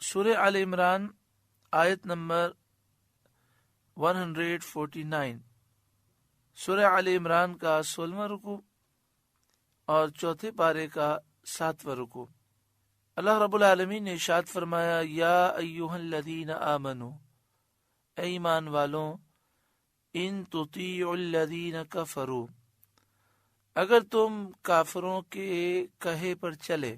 سورہ آل عمران آیت نمبر 149۔ سورہ آل عمران کا 16واں رکوع اور چوتھے پارے کا 7واں رکوع۔ اللہ رب العالمین نے ارشاد فرمایا، یا ایھا الذین آمنوا، اے ایمان والوں، ان تطیعوا الذین کفروا، اگر تم کافروں کے کہے پر چلے،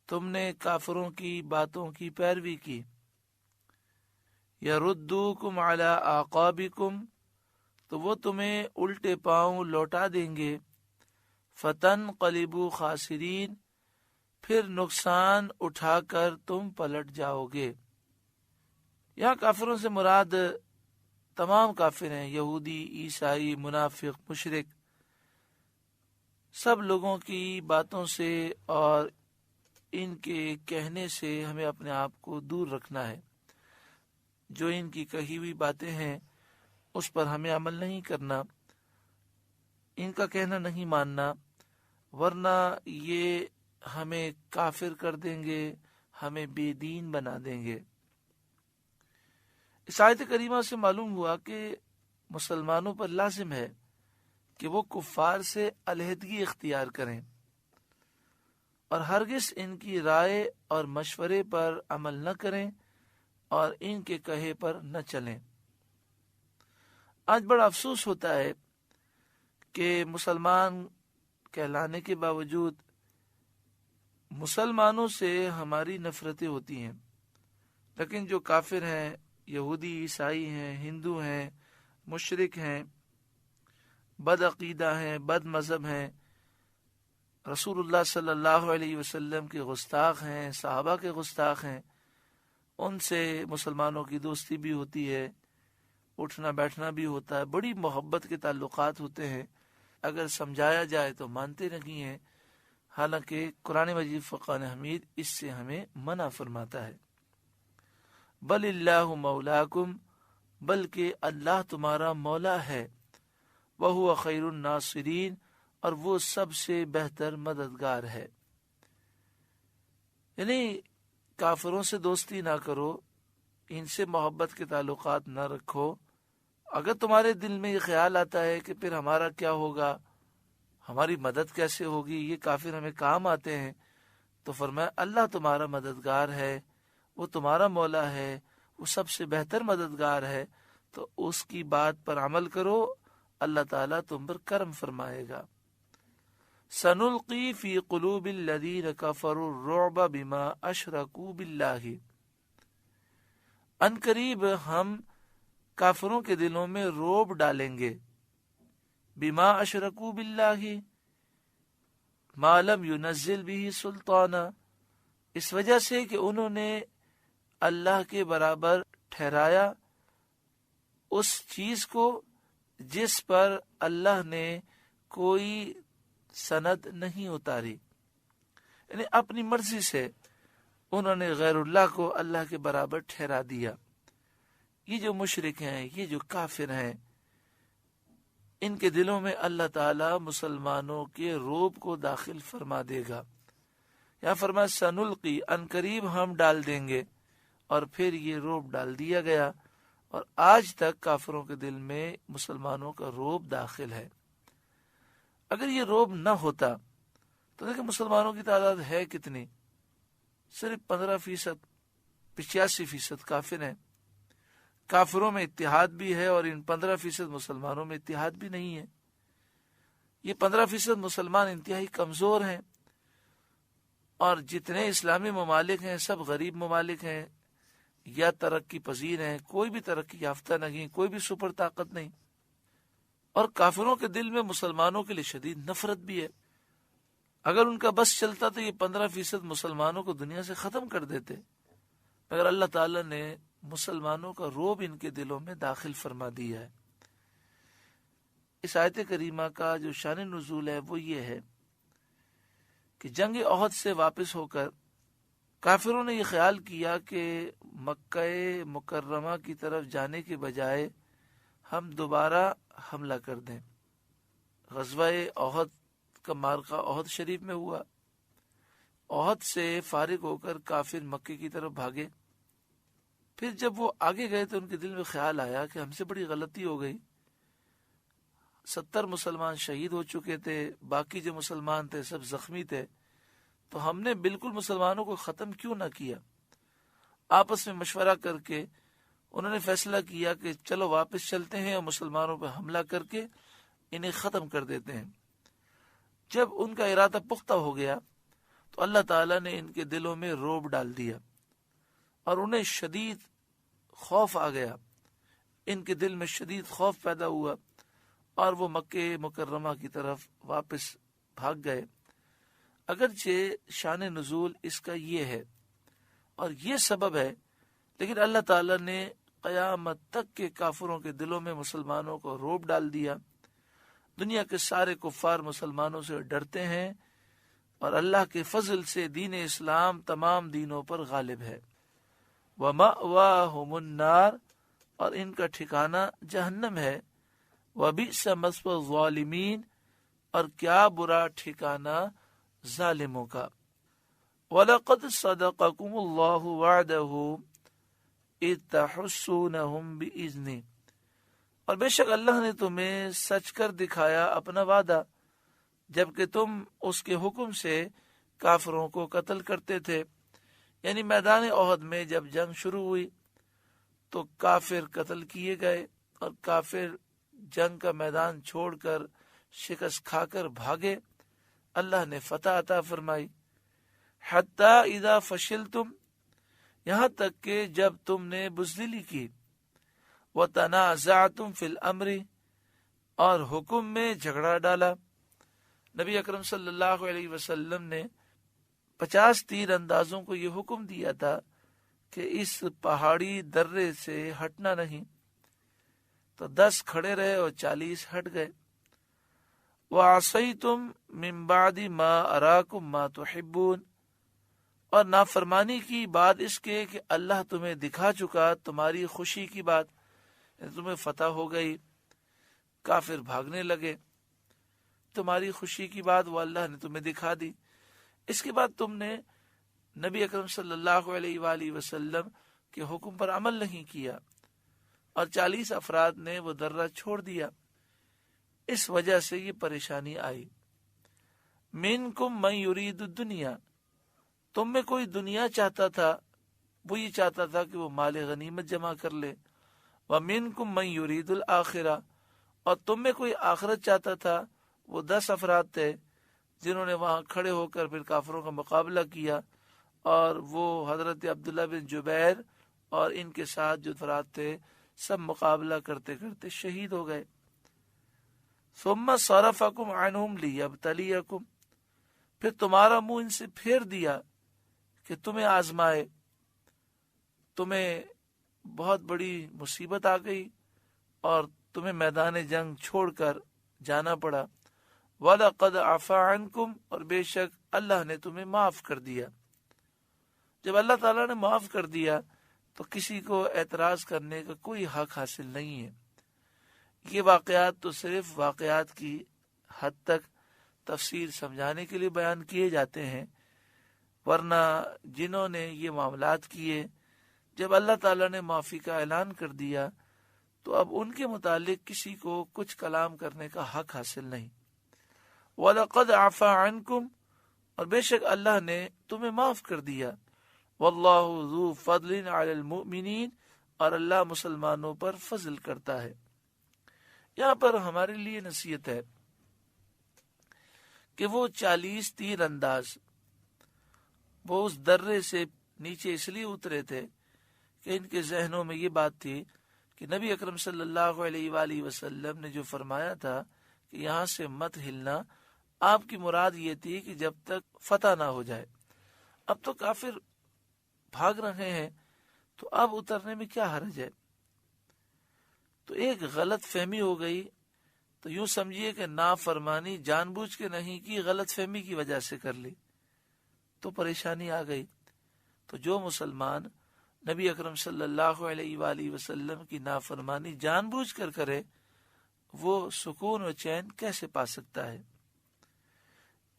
تم نے کافروں کی باتوں کی پیروی کی، یردوکم علی اعقابکم، تو وہ تمہیں الٹے پاؤں لوٹا دیں گے، فتنقلبوا خاسرین، پھر نقصان اٹھا کر تم پلٹ جاؤ گے۔ یہاں کافروں سے مراد تمام کافر ہیں، یہودی، عیسائی، منافق، مشرک، سب لوگوں کی باتوں سے اور ان کے کہنے سے ہمیں اپنے آپ کو دور رکھنا ہے۔ جو ان کی کہی ہوئی باتیں ہیں اس پر ہمیں عمل نہیں کرنا، ان کا کہنا نہیں ماننا، ورنہ یہ ہمیں کافر کر دیں گے، ہمیں بے دین بنا دیں گے۔ اس آیت کریمہ سے معلوم ہوا کہ مسلمانوں پر لازم ہے کہ وہ کفار سے علیحدگی اختیار کریں اور ہرگز ان کی رائے اور مشورے پر عمل نہ کریں اور ان کے کہے پر نہ چلیں۔ آج بڑا افسوس ہوتا ہے کہ مسلمان کہلانے کے باوجود مسلمانوں سے ہماری نفرتیں ہوتی ہیں، لیکن جو کافر ہیں، یہودی، عیسائی ہیں، ہندو ہیں، مشرک ہیں، بد عقیدہ ہیں، بد مذہب ہیں، رسول اللہ صلی اللہ علیہ وسلم کے گستاخ ہیں، صحابہ کے گستاخ ہیں، ان سے مسلمانوں کی دوستی بھی ہوتی ہے، اٹھنا بیٹھنا بھی ہوتا ہے، بڑی محبت کے تعلقات ہوتے ہیں۔ اگر سمجھایا جائے تو مانتے نہیں ہیں، حالانکہ قرآن مجید فرقان حمید اس سے ہمیں منع فرماتا ہے۔ بل اللہ مولاکم، بلکہ اللہ تمہارا مولا ہے، وہو خیر الناصرین، اور وہ سب سے بہتر مددگار ہے۔ یعنی کافروں سے دوستی نہ کرو، ان سے محبت کے تعلقات نہ رکھو۔ اگر تمہارے دل میں یہ خیال آتا ہے کہ پھر ہمارا کیا ہوگا، ہماری مدد کیسے ہوگی، یہ کافر ہمیں کام آتے ہیں، تو فرمایا اللہ تمہارا مددگار ہے، وہ تمہارا مولا ہے، وہ سب سے بہتر مددگار ہے، تو اس کی بات پر عمل کرو، اللہ تعالیٰ تم پر کرم فرمائے گا۔ سنلقی فی قلوب الذین کفروا الرعب بما اشرکوا باللہ، ان قریب ہم کافروں کے دلوں میں رعب ڈالیں گے، بما اشرکوا باللہ، ما لم ینزل به سلطانا، اس وجہ سے کہ انہوں نے اللہ کے برابر ٹھہرایا اس چیز کو جس پر اللہ نے کوئی سند نہیں اتاری، یعنی اپنی مرضی سے انہوں نے غیر اللہ کو اللہ کے برابر ٹھہرا دیا۔ یہ جو مشرک ہیں، یہ جو کافر ہیں، ان کے دلوں میں اللہ تعالی مسلمانوں کے رعب کو داخل فرما دے گا۔ یا فرمایا سنلقی، ان قریب ہم ڈال دیں گے، اور پھر یہ رعب ڈال دیا گیا، اور آج تک کافروں کے دل میں مسلمانوں کا رعب داخل ہے۔ اگر یہ رعب نہ ہوتا تو دیکھیں مسلمانوں کی تعداد ہے کتنی، صرف 15%، 85% کافر ہیں۔ کافروں میں اتحاد بھی ہے اور ان 15% مسلمانوں میں اتحاد بھی نہیں ہے۔ یہ 15% مسلمان انتہائی کمزور ہیں، اور جتنے اسلامی ممالک ہیں سب غریب ممالک ہیں یا ترقی پذیر ہیں، کوئی بھی ترقی یافتہ نہیں، کوئی بھی سپر طاقت نہیں۔ اور کافروں کے دل میں مسلمانوں کے لیے شدید نفرت بھی ہے۔ اگر ان کا بس چلتا تو یہ 15% مسلمانوں کو دنیا سے ختم کر دیتے، مگر اللہ تعالیٰ نے مسلمانوں کا رعب ان کے دلوں میں داخل فرما دیا ہے۔ اس آیت کریمہ کا جو شان نزول ہے وہ یہ ہے کہ جنگ احد سے واپس ہو کر کافروں نے یہ خیال کیا کہ مکہ مکرمہ کی طرف جانے کے بجائے ہم دوبارہ حملہ کر دیں، غزوہ احد کا معرکہ احد شریف میں ہوا۔ احد سے فارغ ہو کر کافر مکے کی طرف بھاگے۔ پھر جب وہ آگے گئے تو ان کے دل میں خیال آیا کہ ہم سے بڑی غلطی ہو گئی، 70 مسلمان شہید ہو چکے تھے، باقی جو مسلمان تھے سب زخمی تھے، تو ہم نے بالکل مسلمانوں کو ختم کیوں نہ کیا۔ آپس میں مشورہ کر کے انہوں نے فیصلہ کیا کہ چلو واپس چلتے ہیں اور مسلمانوں پہ حملہ کر کے انہیں ختم کر دیتے ہیں۔ جب ان کا ارادہ پختہ ہو گیا تو اللہ تعالیٰ نے ان کے دلوں میں رعب ڈال دیا اور انہیں شدید خوف آ گیا، ان کے دل میں شدید خوف پیدا ہوا اور وہ مکہ مکرمہ کی طرف واپس بھاگ گئے۔ اگرچہ شان نزول اس کا یہ ہے اور یہ سبب ہے، لیکن اللہ تعالیٰ نے قیامت تک کے کافروں کے دلوں میں مسلمانوں کو رعب ڈال دیا۔ دنیا کے سارے کفار مسلمانوں سے ڈرتے ہیں اور اللہ کے فضل سے دین اسلام تمام دینوں پر غالب ہے۔ وَمَأْوَاهُمُ النَّارُ، اور ان کا ٹھکانہ جہنم ہے۔ وَبِئْسَ مَثْوَى الظَّالِمِينَ، اور کیا برا ٹھکانہ ظالموں کا۔ وَلَقَدْ صَدَقَكُمُ اللَّهُ وَعْدَهُ اِذْ تَحُسُّونَهُمْ بِإِذْنِهِ، اور بے شک اللہ نے تمہیں سچ کر دکھایا اپنا وعدہ جبکہ تم اس کے حکم سے کافروں کو قتل کرتے تھے۔ یعنی میدان احد میں جب جنگ شروع ہوئی تو کافر قتل کیے گئے اور کافر جنگ کا میدان چھوڑ کر شکست کھا کر بھاگے۔ اللہ نے فتح عطا فرمائی۔ حتی اذا فشلتم، یہاں تک کہ جب تم نے بزدلی کی، وتنازعتم فی الامر، اور حکم میں جھگڑا ڈالا۔ نبی اکرم صلی اللہ علیہ وسلم نے 50 تیر اندازوں کو یہ حکم دیا تھا کہ اس پہاڑی درے سے ہٹنا نہیں، تو 10 کھڑے رہے اور 40 ہٹ گئے۔ وَعَصَيْتُم مِّن بَعْدِ مَا أَرَاكُم مَّا تُحِبُّونَ، اور نافرمانی کی بعد اس کے کہ اللہ تمہیں دکھا چکا تمہاری خوشی کی بات، تمہیں فتح ہو گئی، کافر بھاگنے لگے، تمہاری خوشی کی بات وہ اللہ نے تمہیں دکھا دی۔ اس کے بعد تم نے نبی اکرم صلی اللہ علیہ وآلہ وسلم کے حکم پر عمل نہیں کیا اور 40 افراد نے وہ درہ چھوڑ دیا، اس وجہ سے یہ پریشانی آئی۔ منکم من یرید الدنیا، تم میں کوئی دنیا چاہتا تھا، وہ یہ چاہتا تھا کہ وہ مال غنیمت جمع کر لے۔ ومنکم من یرید الآخرہ، اور تم میں کوئی آخرت چاہتا تھا۔ وہ 10 افراد تھے جنہوں نے وہاں کھڑے ہو کر پھر کافروں کا مقابلہ کیا، اور وہ حضرت عبداللہ بن جبیر اور ان کے ساتھ جو افراد تھے سب مقابلہ کرتے کرتے شہید ہو گئے۔ ثم صرفکم عنہم لیبتلیکم، پھر تمہارا منہ ان سے پھیر دیا کہ تمہیں آزمائے، تمہیں بہت بڑی مصیبت آ گئی اور تمہیں میدان جنگ چھوڑ کر جانا پڑا۔ وَلَقَدْ عَفَا عَنْكُمْ، اور بے شک اللہ نے تمہیں معاف کر دیا۔ جب اللہ تعالیٰ نے معاف کر دیا تو کسی کو اعتراض کرنے کا کوئی حق حاصل نہیں ہے۔ یہ واقعات تو صرف واقعات کی حد تک تفسیر سمجھانے کے لیے بیان کیے جاتے ہیں، ورنہ جنہوں نے یہ معاملات کیے، جب اللہ تعالیٰ نے معافی کا اعلان کر دیا تو اب ان کے متعلق کسی کو کچھ کلام کرنے کا حق حاصل نہیں۔ وَلَقَدْ عَفَا عَنْكُمْ، اور بے شک اللہ نے تمہیں معاف کر دیا۔ وَاللَّهُ ذُو فَضْلٍ عَلَى الْمُؤْمِنِينَ، اور اللہ مسلمانوں پر فضل کرتا ہے۔ یہاں پر ہمارے لیے نصیحت ہے کہ وہ 40 تیر انداز وہ اس درے سے نیچے اس لیے اترے تھے کہ ان کے ذہنوں میں یہ بات تھی کہ نبی اکرم صلی اللہ علیہ وآلہ وسلم نے جو فرمایا تھا کہ یہاں سے مت ہلنا، آپ کی مراد یہ تھی کہ جب تک فتح نہ ہو جائے۔ اب تو کافر بھاگ رہے ہیں تو اب اترنے میں کیا حرج ہے؟ تو ایک غلط فہمی ہو گئی، تو یوں سمجھیے کہ نافرمانی جان بوجھ کے نہیں کی، غلط فہمی کی وجہ سے کر لی، تو پریشانی آ گئی۔ تو جو مسلمان نبی اکرم صلی اللہ علیہ وآلہ وسلم کی نافرمانی جان بوجھ کر کرے وہ سکون و چین کیسے پا سکتا ہے؟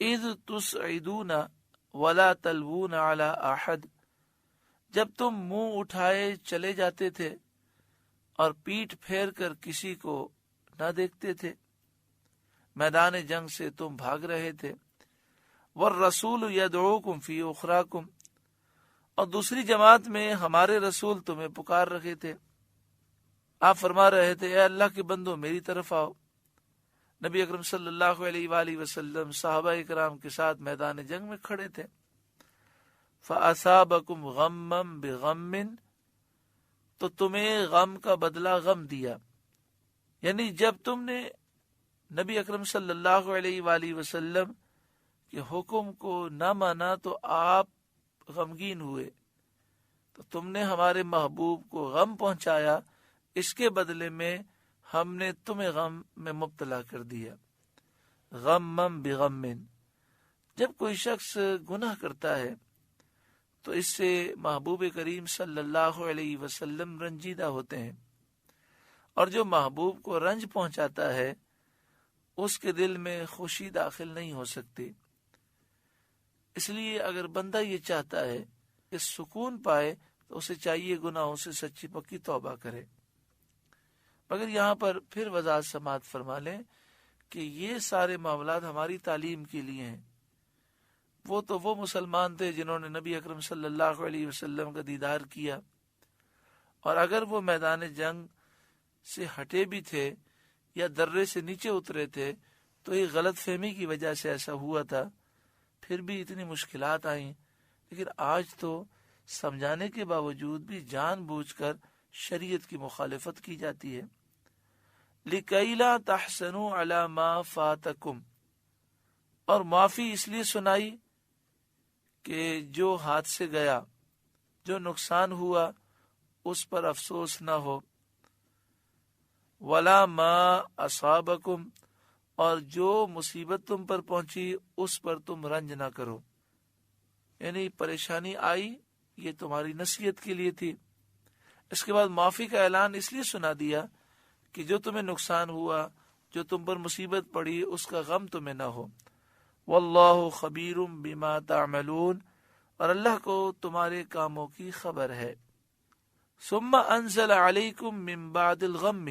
اذ تسعدون ولا تلوون علی احد، جب تم منہ اٹھائے چلے جاتے تھے اور پیٹھ پھیر کر کسی کو نہ دیکھتے تھے، میدان جنگ سے تم بھاگ رہے تھے، والرسول یدعوکم فی اخراکم، اور دوسری جماعت میں ہمارے رسول تمہیں پکار رہے تھے، آپ فرما رہے تھے اے اللہ کے بندو میری طرف آؤ۔ نبی اکرم صلی اللہ علیہ وآلہ وسلم صحابہ اکرام کے ساتھ میدان جنگ میں کھڑے تھے، فَأَصَابَكُمْ غَمًّا بِغَمٍّ، تو تمہیں غم کا بدلہ غم دیا، یعنی جب تم نے نبی اکرم صلی اللہ علیہ وآلہ وسلم کے حکم کو نہ مانا تو آپ غمگین ہوئے، تو تم نے ہمارے محبوب کو غم پہنچایا، اس کے بدلے میں ہم نے تمہیں غم میں مبتلا کر دیا۔ غمم بغم، جب کوئی شخص گناہ کرتا ہے تو اس سے محبوب کریم صلی اللہ علیہ وسلم رنجیدہ ہوتے ہیں، اور جو محبوب کو رنج پہنچاتا ہے اس کے دل میں خوشی داخل نہیں ہو سکتی۔ اس لیے اگر بندہ یہ چاہتا ہے کہ سکون پائے تو اسے چاہیے گناہوں سے سچی پکی توبہ کرے۔ مگر یہاں پر پھر وضاحت سماعت فرما لیں کہ یہ سارے معاملات ہماری تعلیم کے لیے ہیں۔ وہ تو وہ مسلمان تھے جنہوں نے نبی اکرم صلی اللہ علیہ وسلم کا دیدار کیا، اور اگر وہ میدان جنگ سے ہٹے بھی تھے یا درے سے نیچے اترے تھے تو یہ غلط فہمی کی وجہ سے ایسا ہوا تھا، پھر بھی اتنی مشکلات آئیں، لیکن آج تو سمجھانے کے باوجود بھی جان بوجھ کر شریعت کی مخالفت کی جاتی ہے۔ لِكَيْ لَا تَحْسَنُوا عَلَى مَا فَاتَكُمْ، اور معافی اس لیے سنائی کہ جو ہاتھ سے گیا، جو نقصان ہوا اس پر افسوس نہ ہو، وَلَا مَا أَصَابَكُمْ، اور جو مصیبت تم پر پہنچی اس پر تم رنج نہ کرو، یعنی پریشانی آئی یہ تمہاری نصیحت کے لیے تھی۔ اس کے بعد معافی کا اعلان اس لیے سنا دیا کہ جو تمہیں نقصان ہوا، جو تم پر مصیبت پڑی، اس کا غم تمہیں نہ ہو۔ واللہ خبیر بما تعملون، اور اللہ کو تمہارے کاموں کی خبر ہے۔ ثم انزل علیکم من بعد الغم،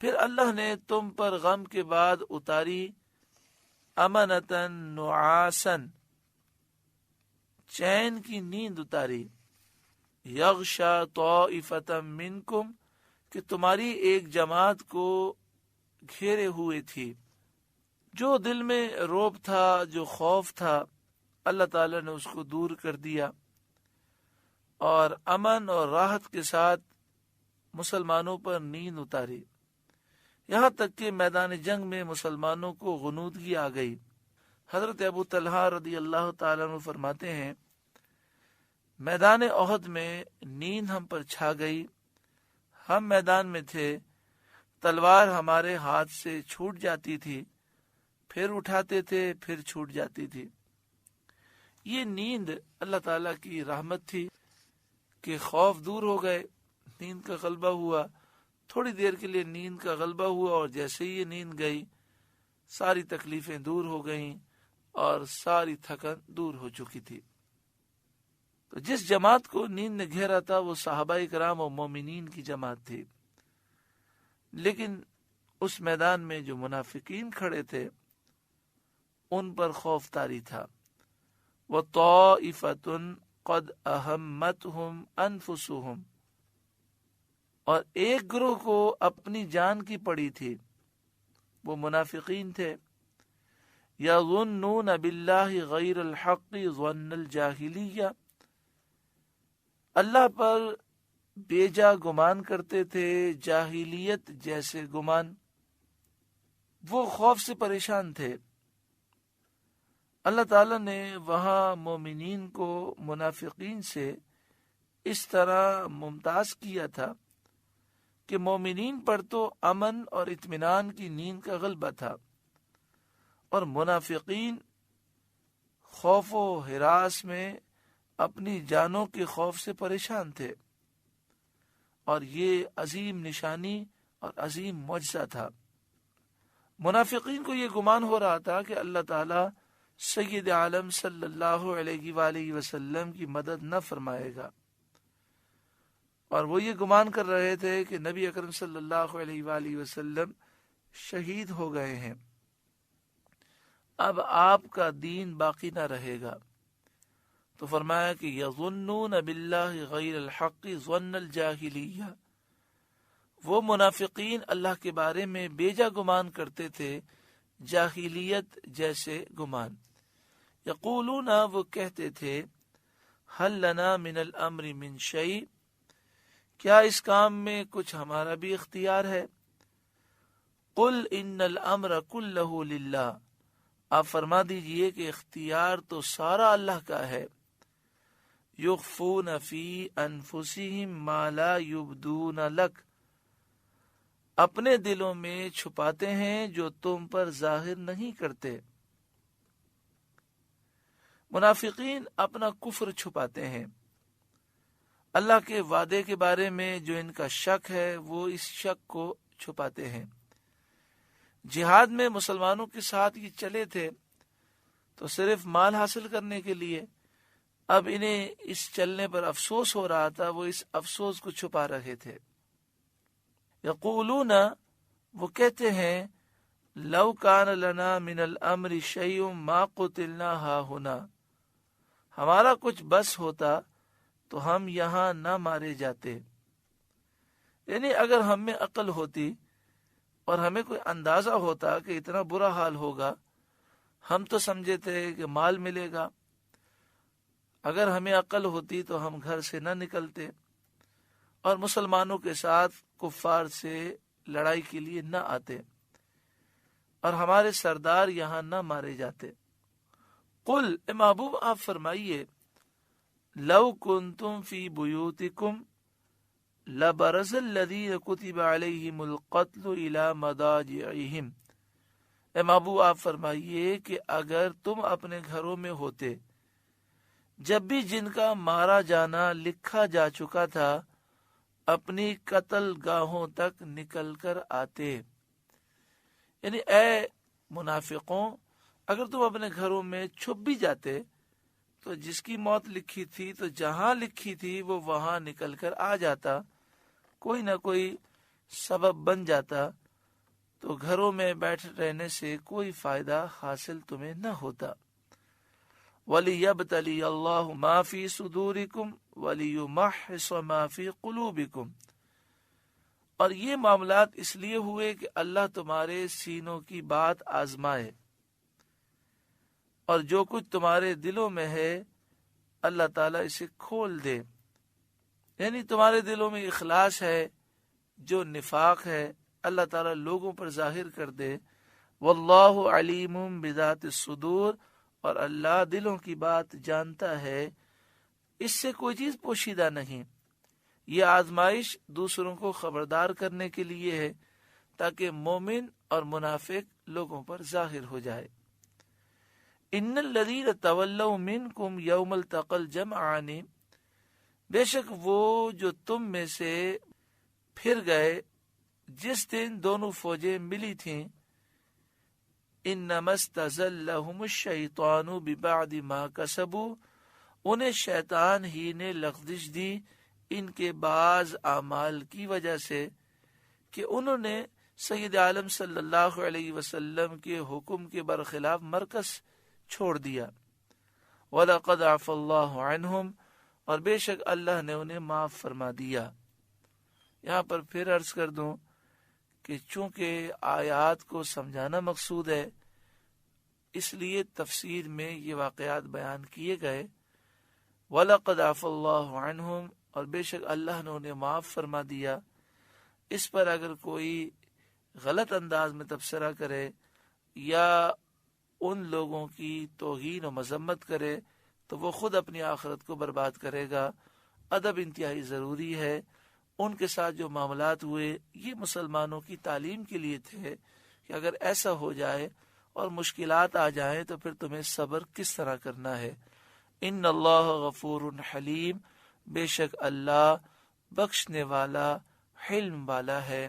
پھر اللہ نے تم پر غم کے بعد اتاری امنتا نعاسا، چین کی نیند اتاری، یغشا طائفة منکم، کہ تمہاری ایک جماعت کو گھیرے ہوئے تھی۔ جو دل میں رعب تھا، جو خوف تھا، اللہ تعالیٰ نے اس کو دور کر دیا، اور امن اور راحت کے ساتھ مسلمانوں پر نیند اتاری، یہاں تک کہ میدان جنگ میں مسلمانوں کو غنودگی آ گئی۔ حضرت ابو طلحہ رضی اللہ تعالیٰ عنہ فرماتے ہیں میدان احد میں نیند ہم پر چھا گئی، ہم میدان میں تھے، تلوار ہمارے ہاتھ سے چھوٹ جاتی تھی، پھر اٹھاتے تھے، پھر چھوٹ جاتی تھی۔ یہ نیند اللہ تعالیٰ کی رحمت تھی کہ خوف دور ہو گئے، نیند کا غلبہ ہوا، تھوڑی دیر کے لیے نیند کا غلبہ ہوا، اور جیسے ہی یہ نیند گئی ساری تکلیفیں دور ہو گئیں اور ساری تھکن دور ہو چکی تھی۔ تو جس جماعت کو نیند نے گھیرا تھا وہ صحابہ کرام و مومنین کی جماعت تھی، لیکن اس میدان میں جو منافقین کھڑے تھے ان پر خوف طاری تھا۔ وَطَائِفَةٌ قَدْ أَهَمَّتْهُمْ أَنفُسُهُمْ، اور ایک گروہ کو اپنی جان کی پڑی تھی، وہ منافقین تھے۔ يَظُنُّونَ بِاللَّهِ غَيْرَ الْحَقِّ ظَنَّ الْجَاهِلِيَّةِ، اللہ پر بیجا گمان کرتے تھے، جاہلیت جیسے گمان، وہ خوف سے پریشان تھے۔ اللہ تعالیٰ نے وہاں مومنین کو منافقین سے اس طرح ممتاز کیا تھا کہ مومنین پر تو امن اور اطمینان کی نیند کا غلبہ تھا، اور منافقین خوف و ہراس میں اپنی جانوں کے خوف سے پریشان تھے، اور یہ عظیم نشانی اور عظیم معجزہ تھا۔ منافقین کو یہ گمان ہو رہا تھا کہ اللہ تعالیٰ سید عالم صلی اللہ علیہ وآلہ وسلم کی مدد نہ فرمائے گا، اور وہ یہ گمان کر رہے تھے کہ نبی اکرم صلی اللہ علیہ وآلہ وسلم شہید ہو گئے ہیں، اب آپ کا دین باقی نہ رہے گا۔ تو فرمایا کہ یظنون باللہ غیر الحق ظن الجاہلیہ، وہ منافقین اللہ کے بارے میں بیجا گمان کرتے تھے، جاہلیت جیسے گمان۔ یقولون، وہ کہتے تھے، حل لنا من الامر من شیء، کیا اس کام میں کچھ ہمارا بھی اختیار ہے؟ قل ان الامر کلہ للہ، آپ فرما دیجئے کہ اختیار تو سارا اللہ کا ہے۔ یخفون فی انفسہم ما لا یبدون لک، اپنے دلوں میں چھپاتے ہیں جو تم پر ظاہر نہیں کرتے۔ منافقین اپنا کفر چھپاتے ہیں، اللہ کے وعدے کے بارے میں جو ان کا شک ہے وہ اس شک کو چھپاتے ہیں۔ جہاد میں مسلمانوں کے ساتھ یہ چلے تھے تو صرف مال حاصل کرنے کے لیے، اب انہیں اس چلنے پر افسوس ہو رہا تھا، وہ اس افسوس کو چھپا رہے تھے۔ یقولون، وہ کہتے ہیں، لو کان لنا من الامر شیء ما قتلنا ہاہنا، ہمارا کچھ بس ہوتا تو ہم یہاں نہ مارے جاتے۔ یعنی اگر ہم میں عقل ہوتی اور ہمیں کوئی اندازہ ہوتا کہ اتنا برا حال ہوگا، ہم تو سمجھے تھے کہ مال ملے گا، اگر ہمیں عقل ہوتی تو ہم گھر سے نہ نکلتے اور مسلمانوں کے ساتھ کفار سے لڑائی کے لیے نہ آتے، اور ہمارے سردار یہاں نہ مارے جاتے۔ قل، اے محبوب آپ فرمائیے، لو کنتم فی بیوتکم لبرز الذین کتب علیہم القتل الی مضاجعہم، اے محبوب آپ فرمائیے کہ اگر تم اپنے گھروں میں ہوتے، جب بھی جن کا مارا جانا لکھا جا چکا تھا، اپنی قتل گاہوں تک نکل کر آتے۔ یعنی اے منافقوں، اگر تم اپنے گھروں میں چھپ بھی جاتے تو جس کی موت لکھی تھی تو جہاں لکھی تھی وہ وہاں نکل کر آ جاتا، کوئی نہ کوئی سبب بن جاتا، تو گھروں میں بیٹھ رہنے سے کوئی فائدہ حاصل تمہیں نہ ہوتا۔ وَلِيَبْتَلِيَ اللَّهُ مَا فِي صُدُورِكُمْ وَلِيُمَحِّصَ مَا فِي قُلُوبِكُمْ، اور یہ معاملات اس لیے ہوئے کہ اللہ تمہارے سینوں کی بات آزمائے، اور جو کچھ تمہارے دلوں میں ہے اللہ تعالیٰ اسے کھول دے۔ یعنی تمہارے دلوں میں اخلاص ہے، جو نفاق ہے اللہ تعالیٰ لوگوں پر ظاہر کر دے۔ واللہ علیم بذات الصدور، اور اللہ دلوں کی بات جانتا ہے، اس سے کوئی چیز پوشیدہ نہیں۔ یہ آزمائش دوسروں کو خبردار کرنے کے لیے ہے تاکہ مومن اور منافق لوگوں پر ظاہر ہو جائے۔ ان الذین تولوا منکم یوم التقى الجمعان، بے شک وہ جو تم میں سے پھر گئے جس دن دونوں فوجیں ملی تھیں، انما استزلهم الشیطان ببعد ما کسبوا، انہیں شیطان ہی نے لغزش دی ان کے بعض اعمال کی وجہ سے کہ انہوں نے سید عالم صلی اللہ علیہ وسلم کے حکم کے برخلاف مرکز چھوڑ دیا۔ وَلَقَدْ عَفَى اللَّهُ عَنْهُمْ، اور بے شک اللہ نے انہیں معاف فرما دیا۔ یہاں پر پھر عرض کر دوں کہ چونکہ آیات کو سمجھانا مقصود ہے، اس لیے تفسیر میں یہ واقعات بیان کیے گئے۔ وَلَقَدْ عَفَى اللَّهُ عَنْهُمْ، اور بے شک اللہ نے انہیں معاف فرما دیا۔ اس پر اگر کوئی غلط انداز میں تبصرہ کرے یا ان لوگوں کی توہین و مذمت کرے تو وہ خود اپنی آخرت کو برباد کرے گا۔ ادب انتہائی ضروری ہے۔ ان کے ساتھ جو معاملات ہوئے یہ مسلمانوں کی تعلیم کے لیے تھے کہ اگر ایسا ہو جائے اور مشکلات آ جائیں تو پھر تمہیں صبر کس طرح کرنا ہے۔ ان اللہ غفور حلیم، بے شک اللہ بخشنے والا، حلم والا ہے۔